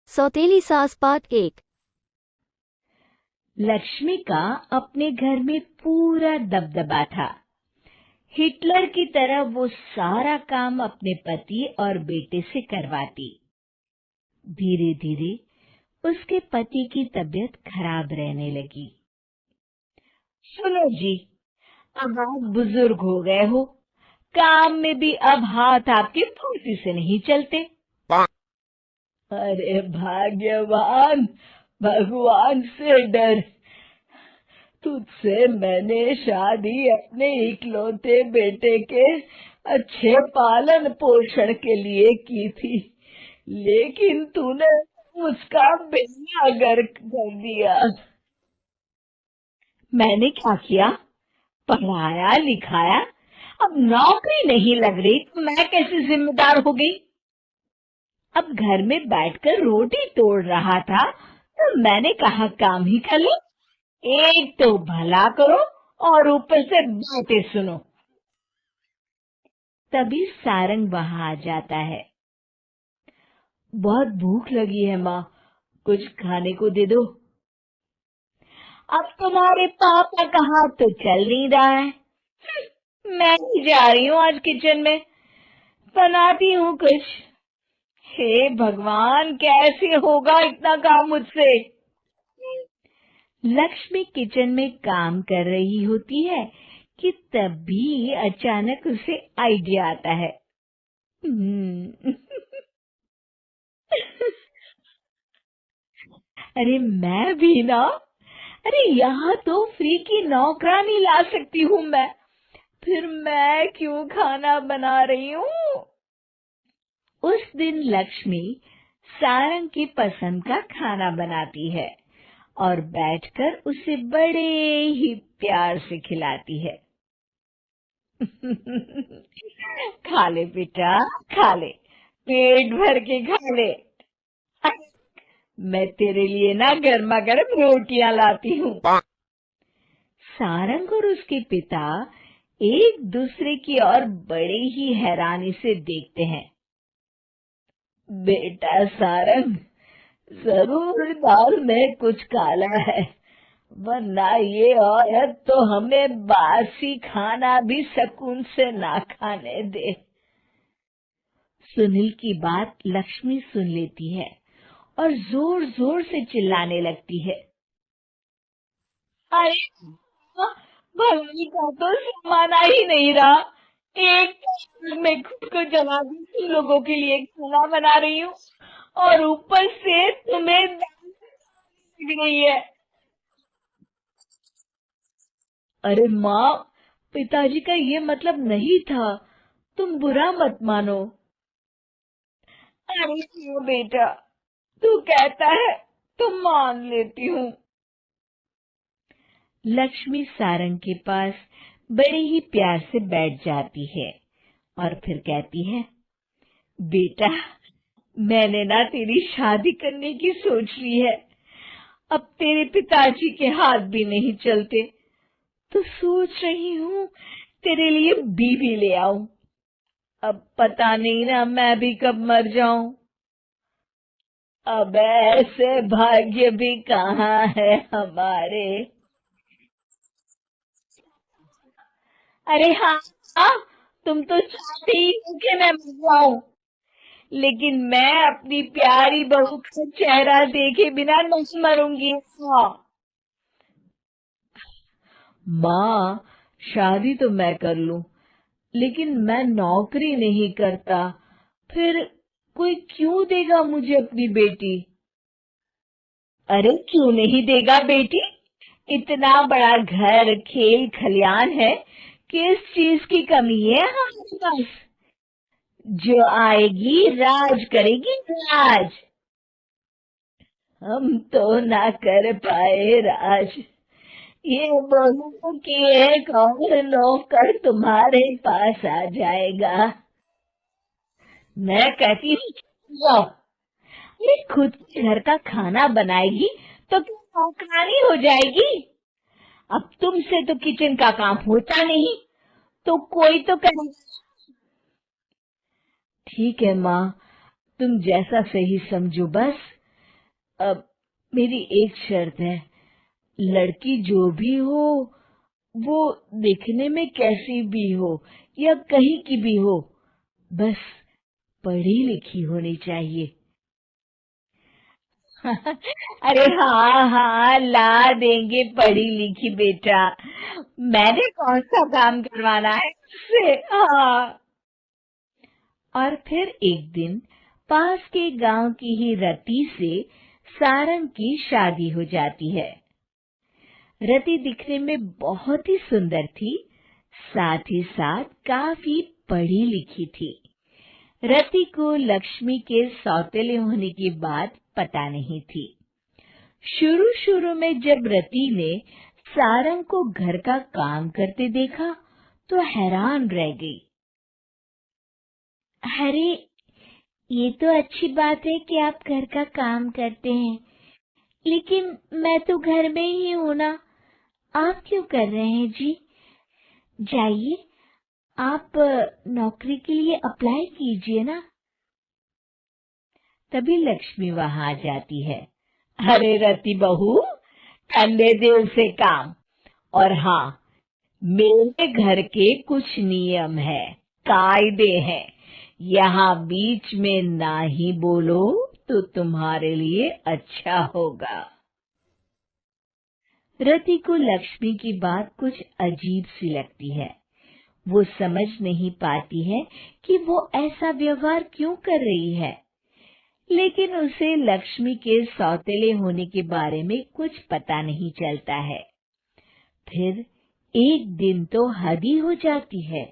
सौतेली सास पार्ट 1। लक्ष्मी का अपने घर में पूरा दबदबा था। हिटलर की तरह वो सारा काम अपने पति और बेटे से करवाती। धीरे धीरे उसके पति की तबीयत खराब रहने लगी। सुनो जी, अब आप बुजुर्ग हो गए हो, काम में भी अब हाथ आपके फुर्ती से नहीं चलते। अरे भाग्यवान, भगवान से डर। तुझसे मैंने शादी अपने इकलौते बेटे के अच्छे पालन पोषण के लिए की थी, लेकिन तूने उसका बेड़ा गर्क कर दिया। मैंने क्या किया? पढ़ाया लिखाया, अब नौकरी नहीं लग रही तो मैं कैसे जिम्मेदार हो गई? अब घर में बैठकर रोटी तोड़ रहा था तो मैंने कहा काम ही कर लो। एक तो भला करो और ऊपर से बातें सुनो। तभी सारंग वहां आ जाता है। बहुत भूख लगी है माँ, कुछ खाने को दे दो। अब तुम्हारे पापा कहाँ तो चल नहीं रहा है। मैं ही जा रही हूँ आज किचन में, बनाती हूँ कुछ। हे भगवान, कैसे होगा इतना काम मुझसे। लक्ष्मी किचन में काम कर रही होती है कि तभी अचानक उसे आइडिया आता है। अरे मैं भी ना, अरे यहाँ तो फ्री की नौकरानी ला सकती हूँ मैं, फिर मैं क्यों खाना बना रही हूँ। उस दिन लक्ष्मी सारंग की पसंद का खाना बनाती है और बैठकर उसे बड़े ही प्यार से खिलाती है। खा ले बेटा, खा ले, पेट भर के खा ले। मैं तेरे लिए ना गर्मा गर्म रोटियां लाती हूँ। सारंग और उसके पिता एक दूसरे की ओर बड़े ही हैरानी से देखते हैं। बेटा सारंग, जरूर दाल में कुछ काला है, वरना ये औरत तो हमें बासी खाना भी सुकून से ना खाने दे। सुनील की बात लक्ष्मी सुन लेती है और जोर जोर से चिल्लाने लगती है। अरे भलाई का तो जमाना ही नहीं रहा, एक तो मैं खुद को जला दी तुम लोगों के लिए खाना बना रही हूँ और ऊपर से तुम्हें लग रही है। अरे माँ, पिताजी का ये मतलब नहीं था, तुम बुरा मत मानो। अरे क्यों बेटा, तू कहता है तो मान लेती हूँ। लक्ष्मी सारंग के पास बड़े ही प्यार से बैठ जाती है और फिर कहती है, बेटा मैंने ना तेरी शादी करने की सोच ली है। अब तेरे पिताजी के हाथ भी नहीं चलते, तो सोच रही हूँ तेरे लिए बीवी ले आऊं। अब पता नहीं ना मैं भी कब मर जाऊं। अब ऐसे भाग्य भी कहाँ है हमारे। अरे हाँ हाँ, तुम तो चाहते ही हो कि मैं मर जाऊं, लेकिन मैं अपनी प्यारी बहू का चेहरा देखे बिना नहीं मरूंगी। हाँ माँ, शादी तो मैं कर लूं, लेकिन मैं नौकरी नहीं करता, फिर कोई क्यों देगा मुझे अपनी बेटी। अरे क्यों नहीं देगा बेटी, इतना बड़ा घर खेल खलियान है, किस चीज की कमी है हमारे पास। जो आएगी राज करेगी राज। हम तो ना कर पाए राज, ये बहू की एक और नौकर तुम्हारे पास आ जाएगा। मैं कहती हूँ जाओ, ये खुद के घर का खाना बनाएगी तो क्या नौकरानी हो जाएगी। अब तुमसे तो किचन का काम होता नहीं, तो कोई तो करेगा। ठीक है माँ, तुम जैसा सही समझो बस। अब मेरी एक शर्त है, लड़की जो भी हो वो दिखने में कैसी भी हो या कहीं की भी हो, बस पढ़ी लिखी होनी चाहिए। अरे हाँ हाँ, ला देंगे पढ़ी लिखी बेटा। मैंने कौन सा काम करवाना है उससे। हाँ। और फिर एक दिन पास के गांव की ही रति से सारंग की शादी हो जाती है। रति दिखने में बहुत ही सुंदर थी, साथ ही साथ काफी पढ़ी लिखी थी। रति को लक्ष्मी के सौतेले होने की बात पता नहीं थी। शुरू शुरू में जब रति ने सारंग को घर का काम करते देखा तो हैरान रह गई। अरे, ये तो अच्छी बात है कि आप घर का काम करते हैं, लेकिन मैं तो घर में ही हूं ना। आप क्यों कर रहे हैं जी? जाइए, आप नौकरी के लिए अप्लाई कीजिए ना। तभी लक्ष्मी वहां आ जाती है। अरे रति बहू, करने दे उसे काम। और हाँ, मेरे घर के कुछ नियम है, कायदे हैं। यहाँ बीच में ना ही बोलो तो तुम्हारे लिए अच्छा होगा। रति को लक्ष्मी की बात कुछ अजीब सी लगती है। वो समझ नहीं पाती है कि वो ऐसा व्यवहार क्यों कर रही है, लेकिन उसे लक्ष्मी के सौतेले होने के बारे में कुछ पता नहीं चलता है। फिर एक दिन तो हद ही हो जाती है।